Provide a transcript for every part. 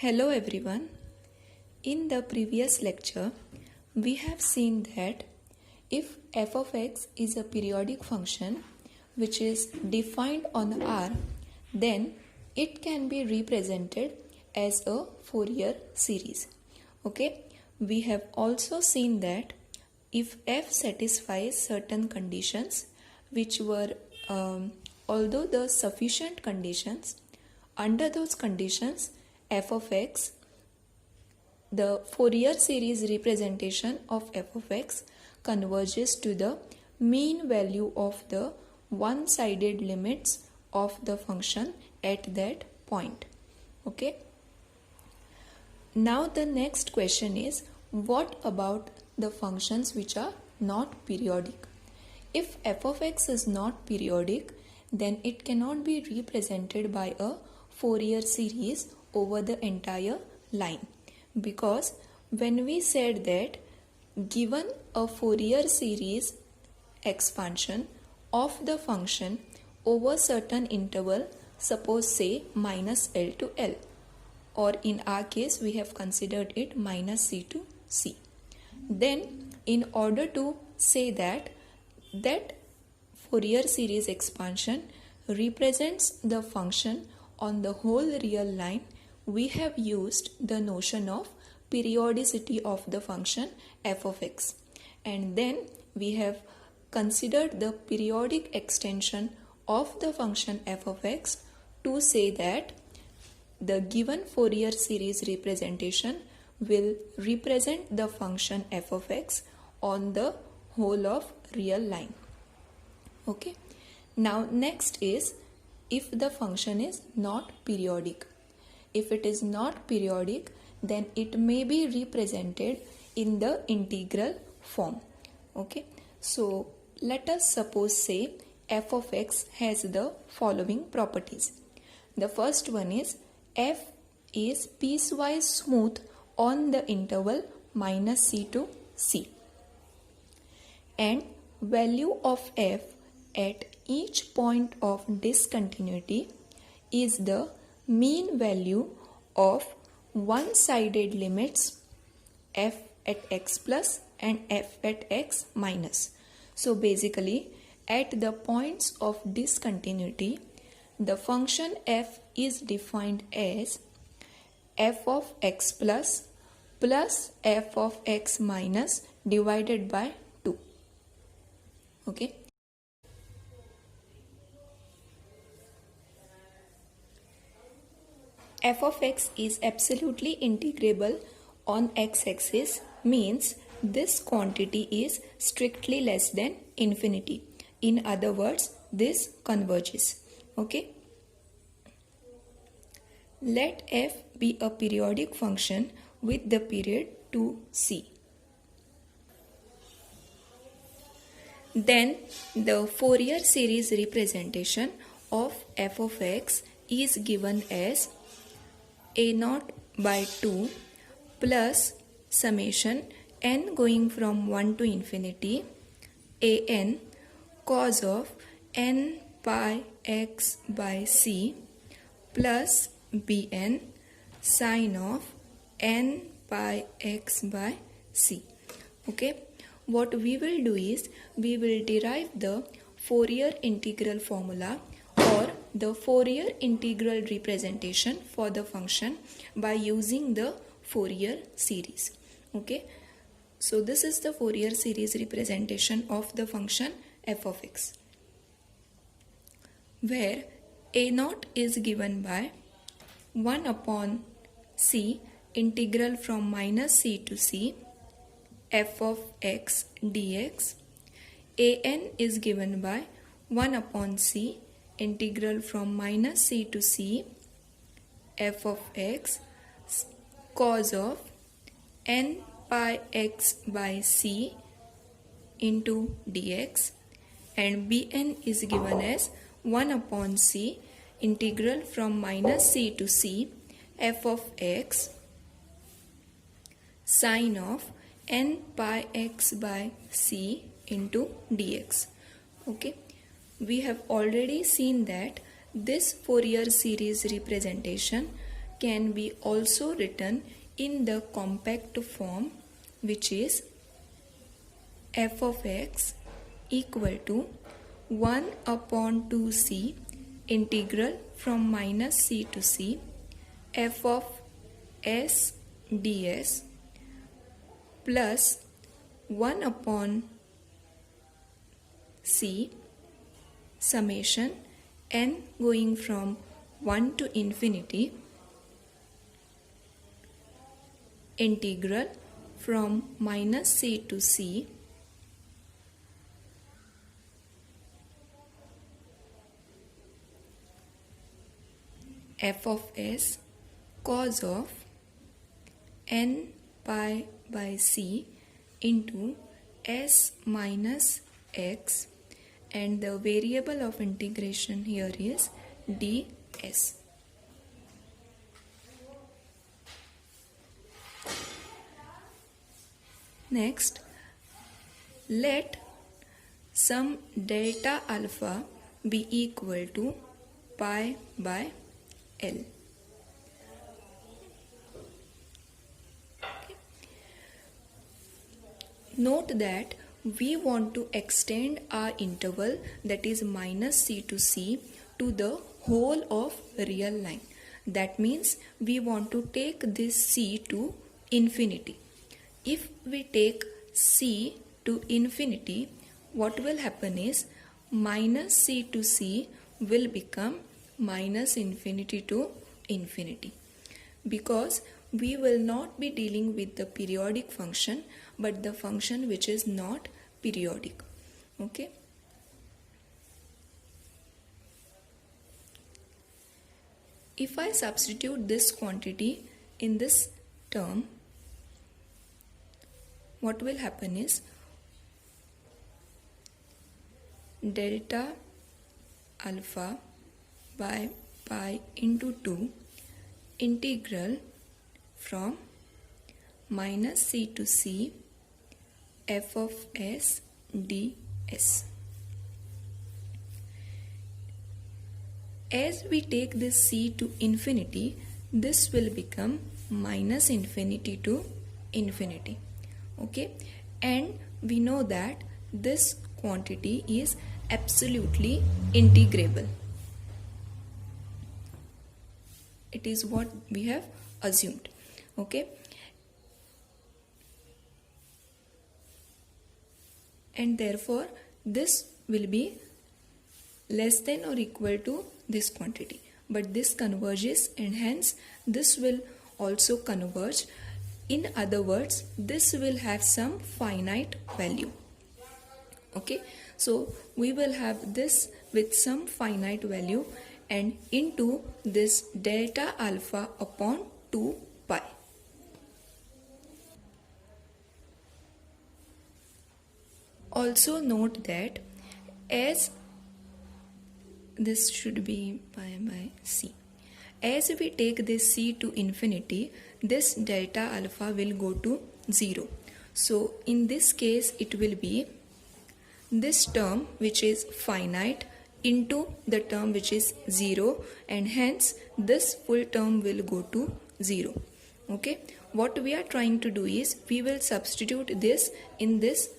Hello everyone. In the previous lecture, we have seen that if f of x is a periodic function which is defined on R, then it can be represented as a Fourier series. Okay, we have also seen that if f satisfies certain conditions which were although the sufficient conditions, under those conditions f of x, the Fourier series representation of f of x converges to the mean value of the one-sided limits of the function at that point. Okay. Now the next question is, what about the functions which are not periodic? If f of x is not periodic, then it cannot be represented by a Fourier series over the entire line, because when we said that given a Fourier series expansion of the function over certain interval, suppose say minus L to L, or in our case we have considered it minus C to C, then in order to say that Fourier series expansion represents the function on the whole real line, we have used the notion of periodicity of the function f of x, and then we have considered the periodic extension of the function f of x to say that the given Fourier series representation will represent the function f of x on the whole of real line. Okay. Now next is, if the function is not periodic. If it is not periodic, then it may be represented in the integral form. Okay. So let us suppose say f of x has the following properties. The first one is f is piecewise smooth on the interval minus c to c, and value of f at each point of discontinuity is the mean value of one-sided limits f at x plus and f at x minus. So basically, at the points of discontinuity, the function f is defined as f of x plus f of x minus divided by 2. Okay. F of x is absolutely integrable on x-axis, means this quantity is strictly less than infinity. In other words, this converges. Okay. Let f be a periodic function with the period 2c. Then the Fourier series representation of f of x is given as a0 by 2 plus summation n going from 1 to infinity an cos of n pi x by c plus bn sin of n pi x by c. Okay. What we will do is, we will derive the Fourier integral formula or the Fourier integral representation for the function by using the Fourier series. Okay. So this is the Fourier series representation of the function f of x, where a0 is given by 1 upon c integral from minus c to c f of x dx. An is given by 1 upon c integral from minus c to c f of x cos of n pi x by c into dx, and bn is given as 1 upon c integral from minus c to c f of x sin of n pi x by c into dx. Okay. We have already seen that this Fourier series representation can be also written in the compact form, which is f of x equal to 1 upon 2c integral from minus c to c f of s ds plus 1 upon c summation n going from 1 to infinity integral from minus c to c f of s cos of n pi by c into s minus x, and the variable of integration here is ds. Next, let some delta alpha be equal to pi by L. Note that we want to extend our interval, that is minus c to c, to the whole of real line. That means we want to take this c to infinity. If we take c to infinity, what will happen is minus c to c will become minus infinity to infinity, because we will not be dealing with the periodic function but the function which is not periodic. Okay. If I substitute this quantity in this term, what will happen is delta alpha by pi into 2 integral from minus c to c f of s ds. As we take this c to infinity, this will become minus infinity to infinity. Okay, and we know that this quantity is absolutely integrable. It is what we have assumed. Okay, and therefore this will be less than or equal to this quantity, but this converges and hence this will also converge. In other words, this will have some finite value. Okay, so we will have this with some finite value and into this delta alpha upon 2 pi. Also note that as this should be pi by c. As we take this c to infinity, this delta alpha will go to 0. So in this case it will be this term which is finite into the term which is 0, and hence this full term will go to 0. Okay, what we are trying to do is we will substitute this in this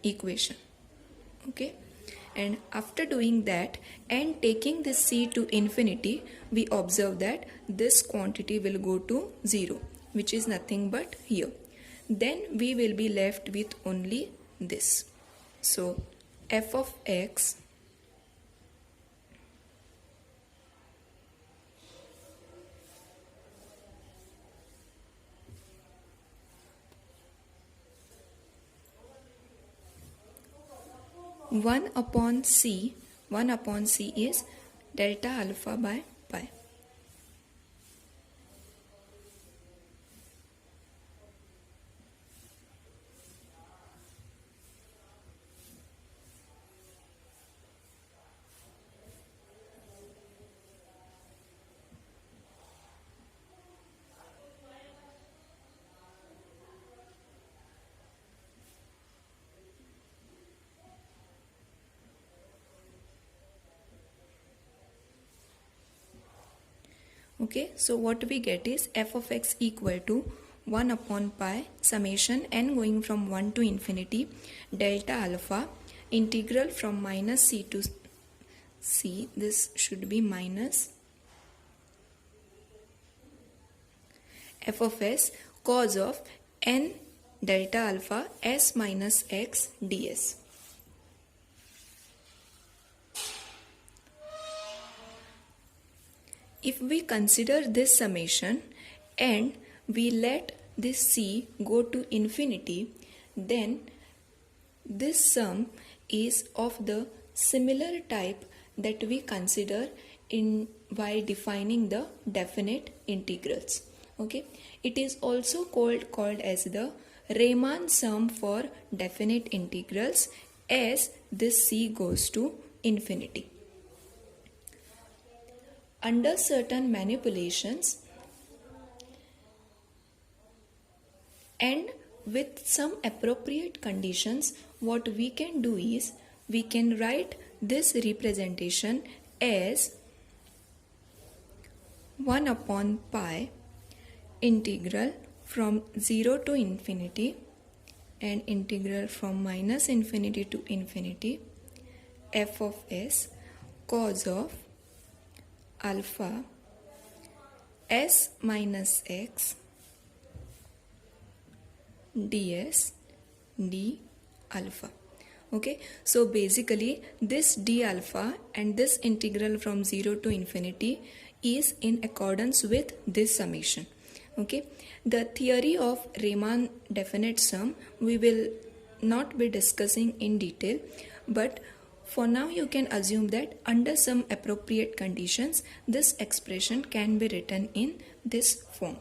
equation. Okay, and after doing that and taking this c to infinity, we observe that this quantity will go to 0, which is nothing but here. Then we will be left with only this. So f of x one upon c is delta alpha by pi. Okay, so what we get is f of x equal to 1 upon pi summation n going from 1 to infinity delta alpha integral from minus c to c. This should be minus f of s cos of n delta alpha s minus x ds. If we consider this summation and we let this c go to infinity, then this sum is of the similar type that we consider in while defining the definite integrals. Okay, it is also called as the Riemann sum for definite integrals as this c goes to infinity. Under certain manipulations and with some appropriate conditions, what we can do is we can write this representation as 1 upon pi integral from 0 to infinity and integral from minus infinity to infinity f of s cos of alpha s minus x ds d alpha. Okay, so basically this d alpha and this integral from 0 to infinity is in accordance with this summation. Okay, the theory of Riemann definite sum we will not be discussing in detail, but for now you can assume that under some appropriate conditions this expression can be written in this form,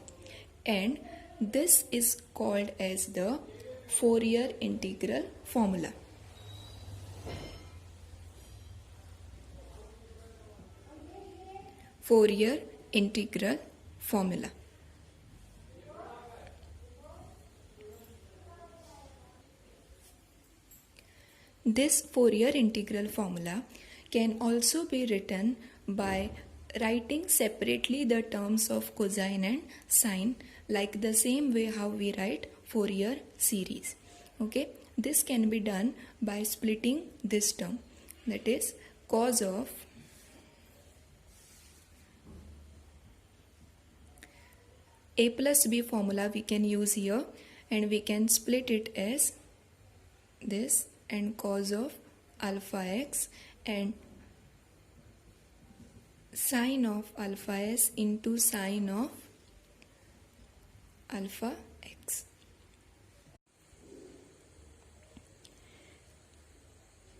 and this is called as the Fourier integral formula. Fourier integral formula. This Fourier integral formula can also be written by writing separately the terms of cosine and sine, like the same way how we write Fourier series. Okay, this can be done by splitting this term, that is cos of a plus b formula we can use here, and we can split it as this and cos of alpha x and sine of alpha s into sine of alpha x.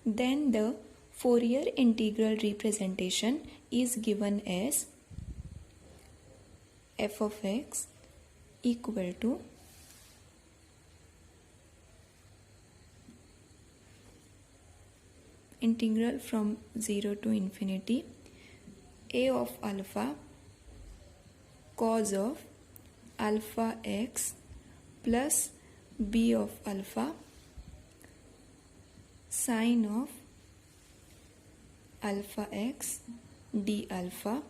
Then the Fourier integral representation is given as f of x equal to integral from 0 to infinity a of alpha cos of alpha x plus b of alpha sine of alpha x d alpha,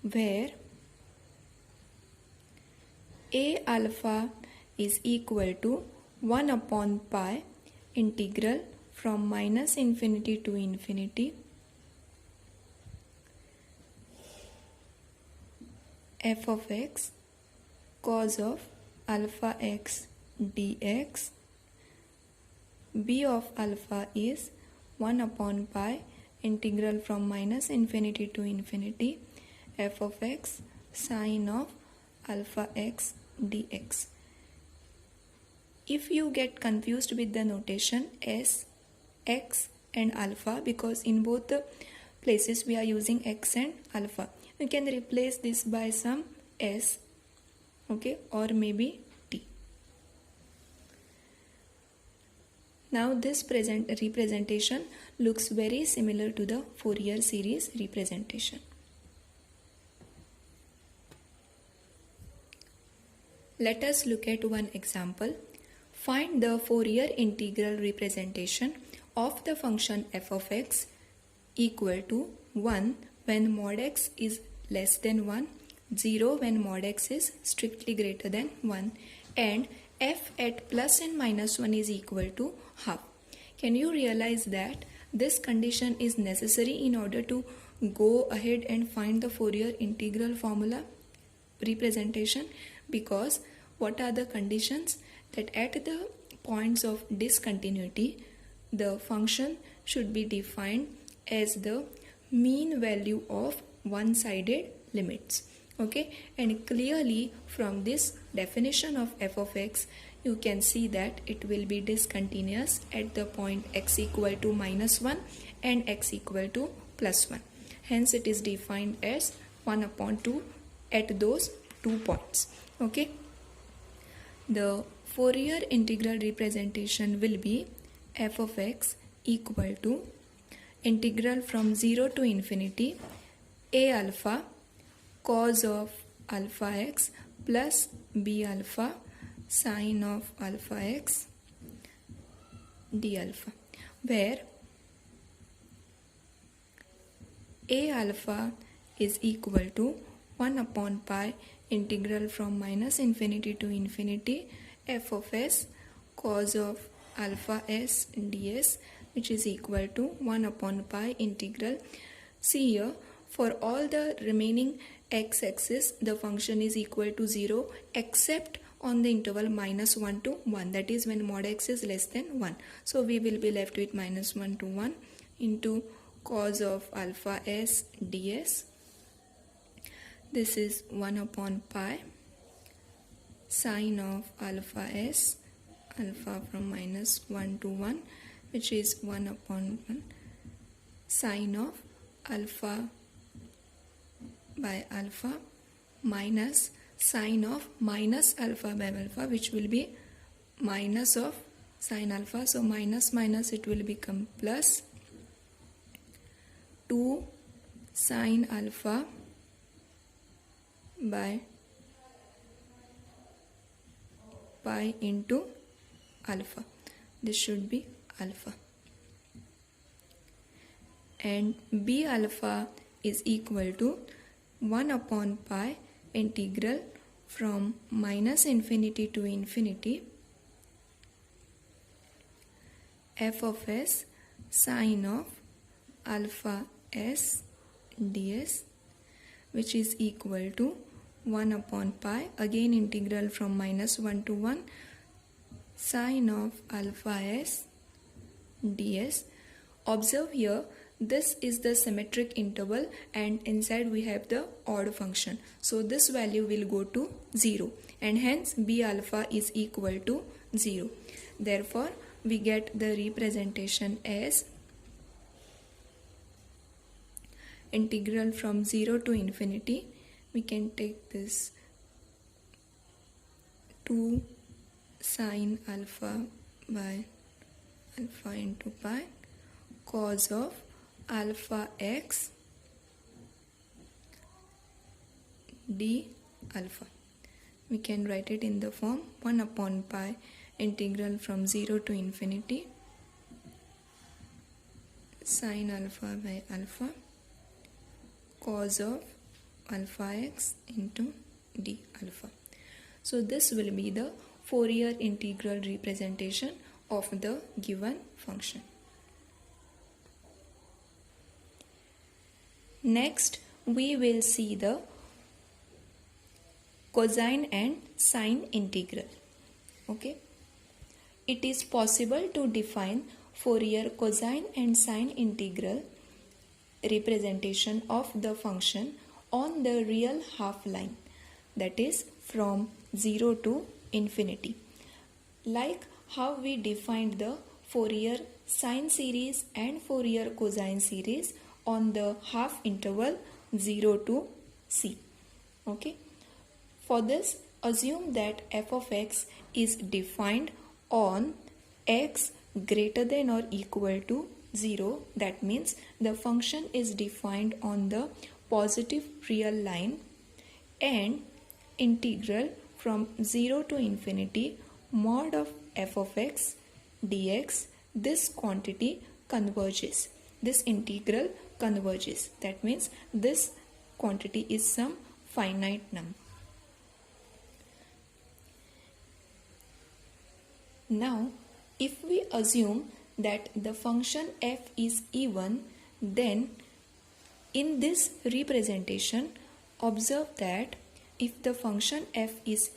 where a alpha is equal to 1 upon pi integral from minus infinity to infinity f of x cos of alpha x dx. B of alpha is 1 upon pi integral from minus infinity to infinity f of x sine of alpha x dx. If you get confused with the notation s, x and alpha, because in both the places we are using x and alpha, you can replace this by some s, okay, or maybe t. Now this representation looks very similar to the Fourier series representation. Let us look at one example. Find the Fourier integral representation of the function f of x equal to 1 when mod x is less than 1, 0 when mod x is strictly greater than 1, and f at plus and minus 1 is equal to half. Can you realize that this condition is necessary in order to go ahead and find the Fourier integral formula representation? Because what are the conditions? That at the points of discontinuity, the function should be defined as the mean value of one-sided limits. Okay, and clearly from this definition of f of x, you can see that it will be discontinuous at the point x equal to minus 1 and x equal to plus 1. Hence it is defined as 1 upon 2 at those 2 points. Okay, the Fourier integral representation will be f of x equal to integral from 0 to infinity a alpha cos of alpha x plus b alpha sine of alpha x d alpha, where a alpha is equal to 1 upon pi integral from minus infinity to infinity f of s cos of alpha s ds, which is equal to 1 upon pi integral. See here, for all the remaining x-axis, the function is equal to 0 except on the interval minus 1 to 1, that is when mod x is less than 1. So we will be left with minus 1 to 1 into cos of alpha s ds. This is 1 upon pi sine of alpha s, alpha from minus 1 to 1, which is 1 upon 1 sine of alpha by alpha minus sine of minus alpha by alpha, which will be minus of sine alpha. So minus minus it will become plus 2 sine alpha by pi into alpha. This should be alpha. And b alpha is equal to 1 upon pi integral from minus infinity to infinity f of s sine of alpha s ds, which is equal to 1 upon pi, again integral from minus 1 to 1 sine of alpha s ds. Observe here, this is the symmetric interval and inside we have the odd function. So this value will go to 0 and hence b alpha is equal to 0. Therefore, we get the representation as integral from 0 to infinity. We can take this 2 sine alpha by alpha into pi cos of alpha x d alpha. We can write it in the form 1 upon pi integral from 0 to infinity sine alpha by alpha cos of alpha x into d alpha. So this will be the Fourier integral representation of the given function. Next, we will see the cosine and sine integral. Okay. It is possible to define Fourier cosine and sine integral representation of the function on the real half line, that is from 0 to infinity. Like how we defined the Fourier sine series and Fourier cosine series on the half interval 0 to c. Okay. For this, assume that f of x is defined on x greater than or equal to 0. That means the function is defined on the positive real line and integral from 0 to infinity mod of f of x dx. This quantity converges. This integral converges. That means this quantity is some finite num. Now, if we assume that the function f is even, then in this representation, observe that if the function f is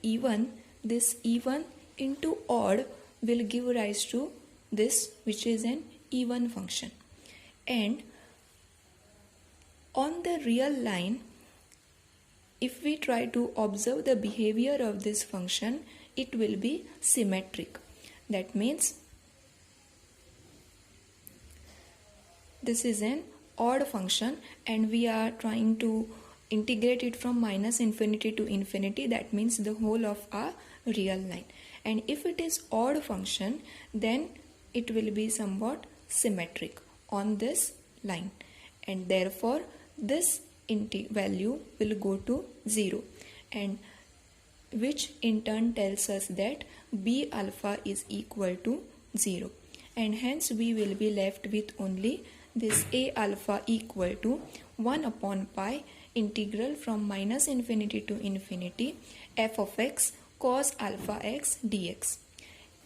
even, this even into odd will give rise to this, which is an even function. And on the real line, if we try to observe the behavior of this function, it will be symmetric. That means this is an odd function and we are trying to integrate it from minus infinity to infinity. That means the whole of our real line. And if it is odd function, then it will be somewhat symmetric on this line, and therefore this value will go to 0, and which in turn tells us that b alpha is equal to 0, and hence we will be left with only this a alpha equal to 1 upon pi integral from minus infinity to infinity f of x cos alpha x dx.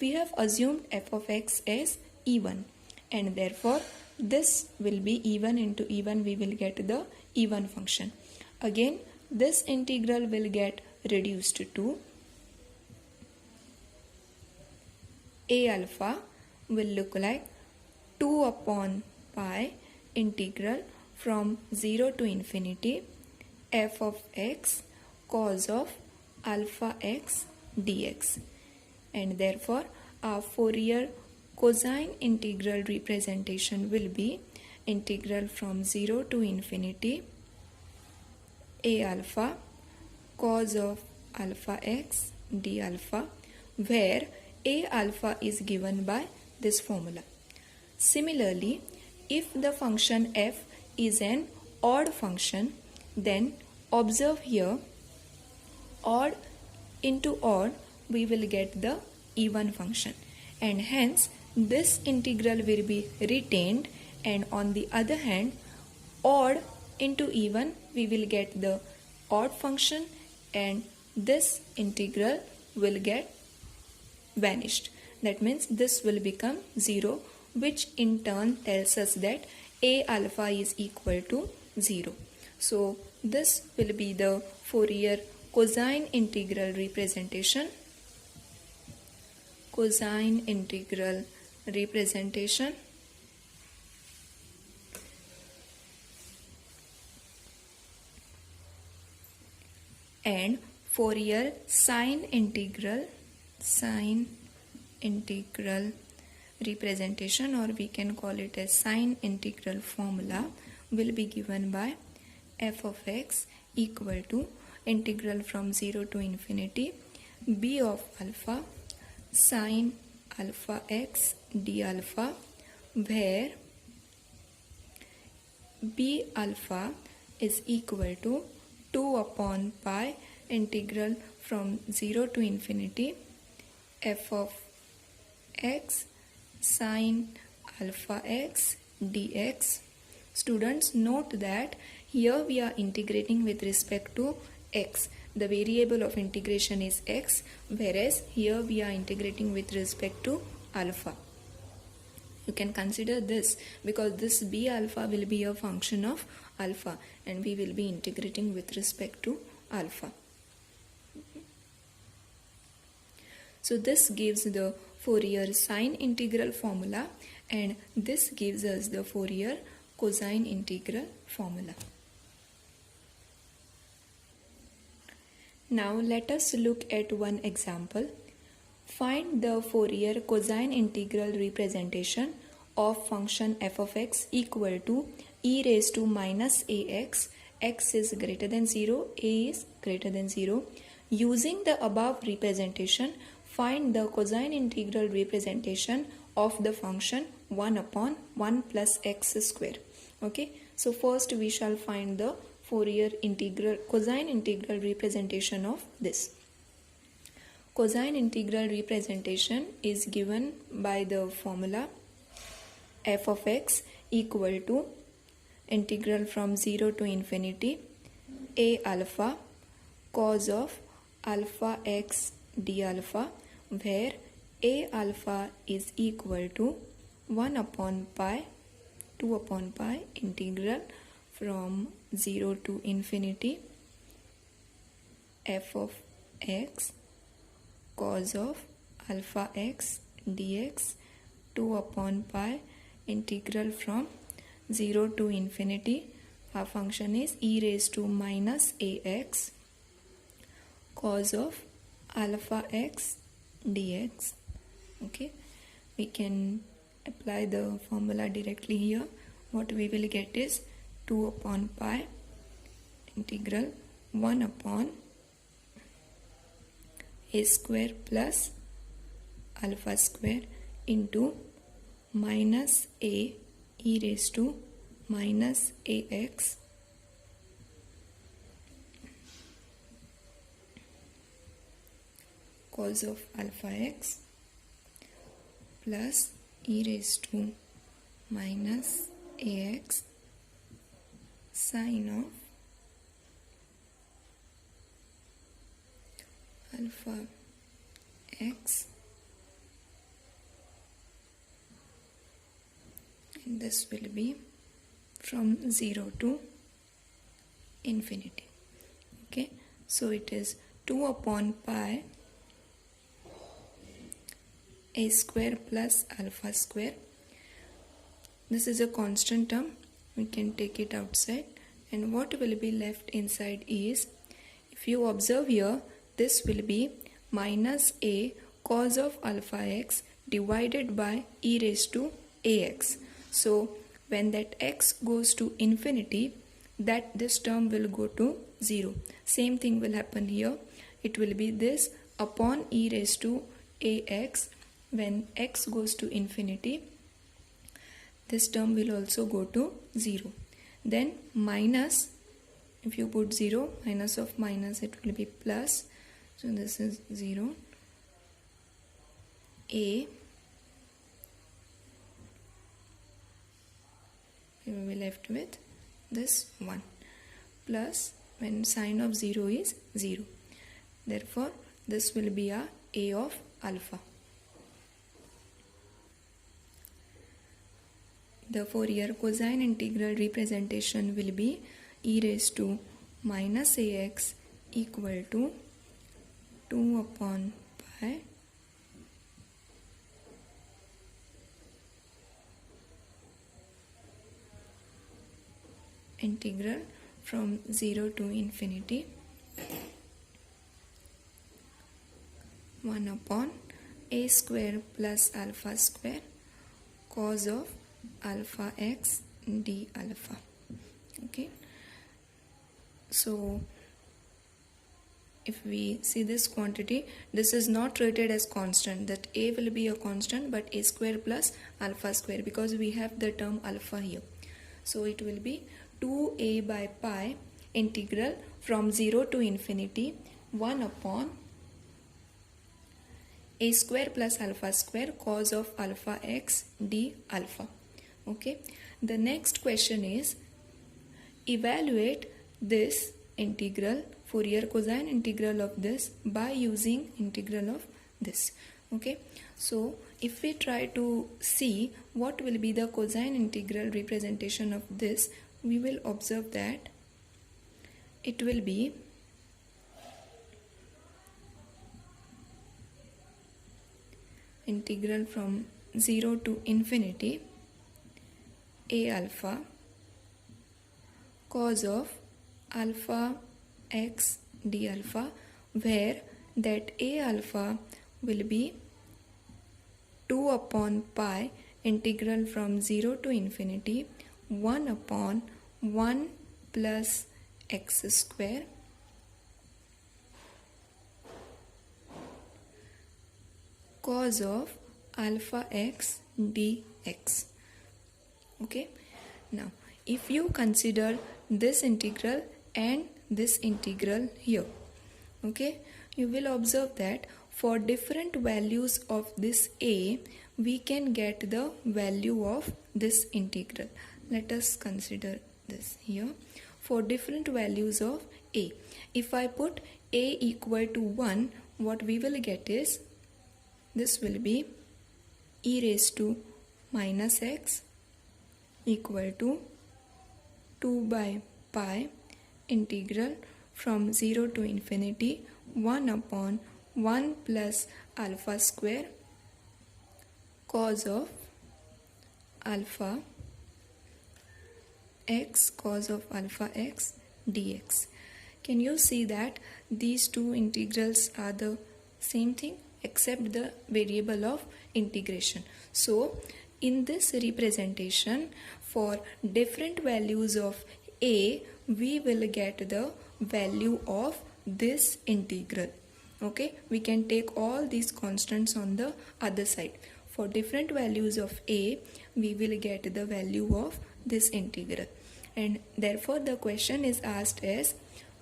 We have assumed f of x as even, and therefore this will be even into even, we will get the even function. Again, this integral will get reduced to a alpha will look like 2 upon pi integral from 0 to infinity f of x cos of alpha x dx, and therefore our Fourier cosine integral representation will be integral from 0 to infinity a alpha cos of alpha x d alpha, where a alpha is given by this formula. Similarly, if the function f is an odd function, then observe here, odd into odd we will get the even function, and hence this integral will be retained, and on the other hand odd into even we will get the odd function, and this integral will get vanished. That means this will become 0, which in turn tells us that a alpha is equal to 0. So this will be the Fourier cosine integral representation. Cosine integral representation. And Fourier sine integral representation, or we can call it as sine integral formula, will be given by f of x equal to integral from 0 to infinity b of alpha sine alpha x d alpha, where b alpha is equal to 2 upon pi integral from 0 to infinity f of x sine alpha x dx. Students, note that here we are integrating with respect to x. The variable of integration is x, whereas here we are integrating with respect to alpha. You can consider this because this b alpha will be a function of alpha, and we will be integrating with respect to alpha. So this gives the Fourier sine integral formula, and this gives us the Fourier cosine integral formula. Now let us look at one example. Find the Fourier cosine integral representation of function f of x equal to e raised to minus ax, x is greater than 0, a is greater than 0. Using the above representation, find the cosine integral representation of the function 1 upon 1 plus x square. Okay, so first we shall find the Fourier cosine integral representation of this. Cosine integral representation is given by the formula f of x equal to integral from 0 to infinity a alpha cos of alpha x d alpha, where a alpha is equal to 1 upon pi 2 upon pi integral from 0 to infinity f of x cos of alpha x dx 2 upon pi integral from 0 to infinity. Our function is e raised to minus ax cos of alpha x dx. Okay, we can apply the formula directly here. What we will get is 2 upon pi integral 1 upon a square plus alpha square into minus a e raised to minus ax cos of alpha x plus e raised to minus ax sin of alpha x, and this will be from 0 to infinity. Okay, so it is 2 upon pi a square plus alpha square. This is a constant term, we can take it outside, and what will be left inside is, if you observe here, this will be minus a cos of alpha x divided by e raised to ax. So when that x goes to infinity, that this term will go to 0. Same thing will happen here. It will be this upon e raised to ax. When x goes to infinity, this term will also go to 0. Then minus, if you put 0, minus of minus, it will be plus. So this is 0. A, we will be left with this 1 plus, when sign of 0 is 0. Therefore, this will be a of alpha. The Fourier cosine integral representation will be e raised to minus ax equal to 2 upon pi integral from 0 to infinity 1 upon a square plus alpha square cos of alpha x d alpha. Okay, so if we see this quantity, this is not treated as constant, that a will be a constant, but a square plus alpha square, because we have the term alpha here. So it will be 2a by pi integral from 0 to infinity 1 upon a square plus alpha square cos of alpha x d alpha. Okay, the next question is, evaluate this integral, Fourier cosine integral of this by using integral of this. Okay, so if we try to see what will be the cosine integral representation of this, we will observe that it will be integral from 0 to infinity a alpha cos of alpha x d alpha, where that a alpha will be 2 upon pi integral from 0 to infinity 1 upon 1 plus x square cos of alpha x dx. Okay, now if you consider this integral and this integral here, okay, you will observe that for different values of this a, we can get the value of this integral. Let us consider this here. For different values of a. If I put a equal to 1, what we will get is, this will be e raised to minus x equal to 2 by pi integral from 0 to infinity 1 upon 1 plus alpha square cos of alpha x dx. Can you see that these two integrals are the same thing except the variable of integration? So in this representation, for different values of a, we will get the value of this integral. Okay, we can take all these constants on the other side. For different values of a, we will get the value of this integral. And therefore the question is asked as,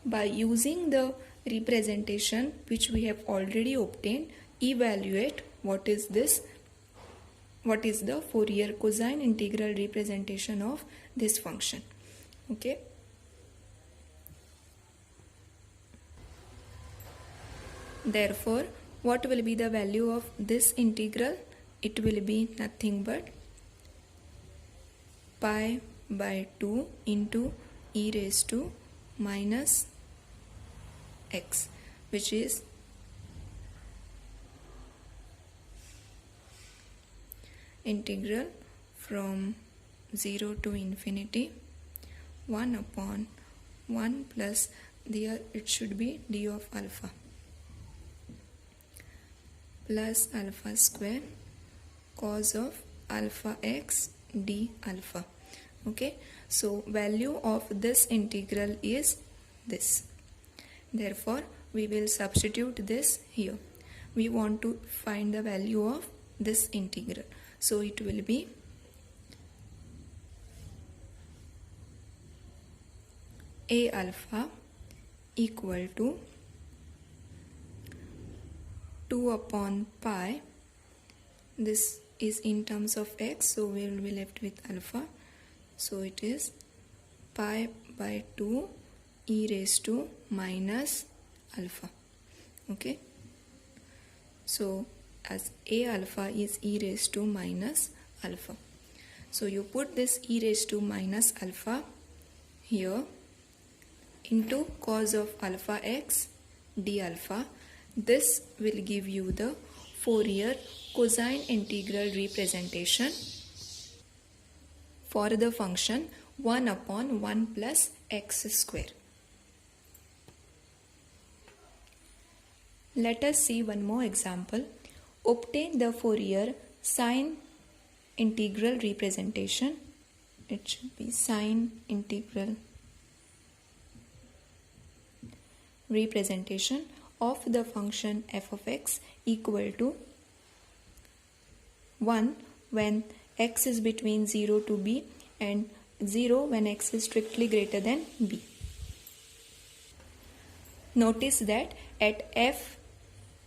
by using the representation which we have already obtained, evaluate what is the Fourier cosine integral representation of this function. Okay. Therefore, what will be the value of this integral? It will be nothing but pi by 2 into e raised to minus x, which is integral from 0 to infinity 1 upon 1 plus, there it should be d of alpha plus alpha square cos of alpha x d alpha. Okay, so value of this integral is this. Therefore, we will substitute this here. We want to find the value of this integral. So it will be a alpha equal to 2 upon pi. This is in terms of x, so we will be left with alpha. So it is pi by 2 e raised to minus alpha. Okay, so as a alpha is e raised to minus alpha, so you put this e raised to minus alpha here into cos of alpha x d alpha. This will give you the Fourier cosine integral representation for the function 1 upon 1 plus x square. Let us see one more example. Obtain the Fourier sine integral representation. It should be sine integral representation of the function f of x equal to 1 when x is between 0 to b and 0 when x is strictly greater than b. Notice that at f,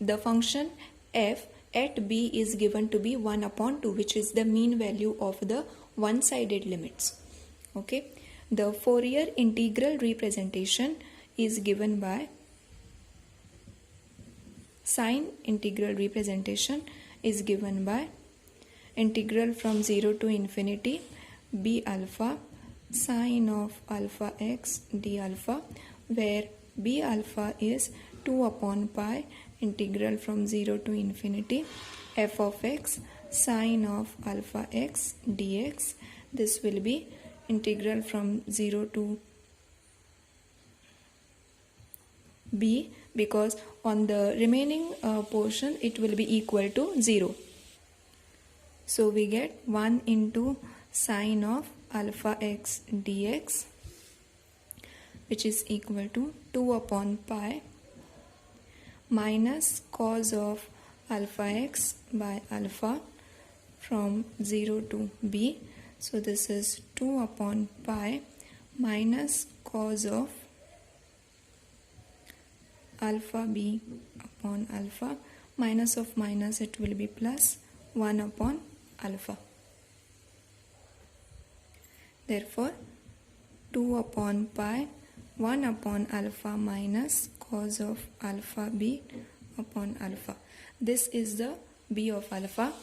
the function f at b is given to be 1 upon 2, which is the mean value of the one-sided limits. Okay, the Fourier integral representation is given by sine integral representation is given by integral from 0 to infinity b alpha sine of alpha x d alpha, where b alpha is 2 upon pi integral from 0 to infinity f of x sine of alpha x dx. This will be integral from 0 to b, because on the remaining portion it will be equal to 0. So we get 1 into sine of alpha x dx, which is equal to 2 upon pi minus cos of alpha x by alpha from 0 to b. So this is 2 upon pi minus cos of alpha b upon alpha, minus of minus, it will be plus 1 upon alpha. Therefore 2 upon pi 1 upon alpha minus cos of alpha b upon alpha. This is the b of alpha.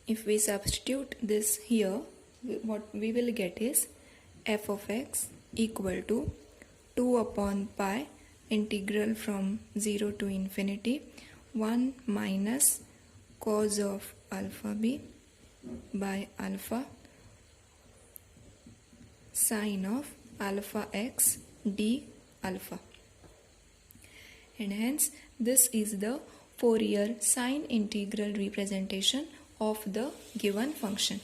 If we substitute this here, what we will get is f of x equal to 2 upon pi integral from 0 to infinity 1 minus cos of alpha b by alpha sine of alpha x d alpha. And hence this is the Fourier sine integral representation of the given function.